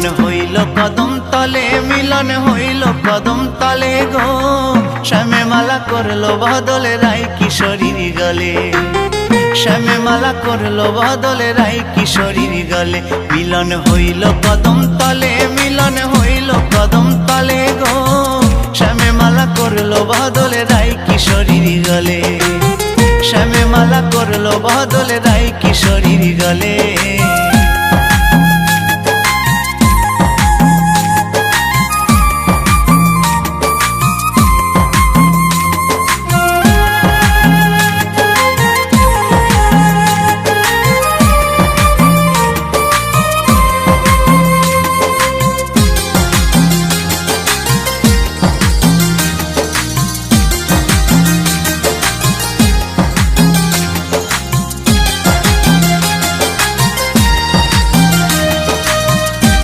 মিলন হইল কদম তলে, মিলন হইল কদম তলে গো। শ্যামে মালা করলো বদলে রায় কিশোরীর গলে, শ্যামে মালা করলো বদলে রায় কিশোরীর গলে। মিলন হইল কদম তলে, মিলন হইল কদম তলে গো। শ্যামে মালা করলো বদলে রায় কিশোরীর গলে, শ্যামে মালা করলো বদলে রায় কিশোরীর গলে।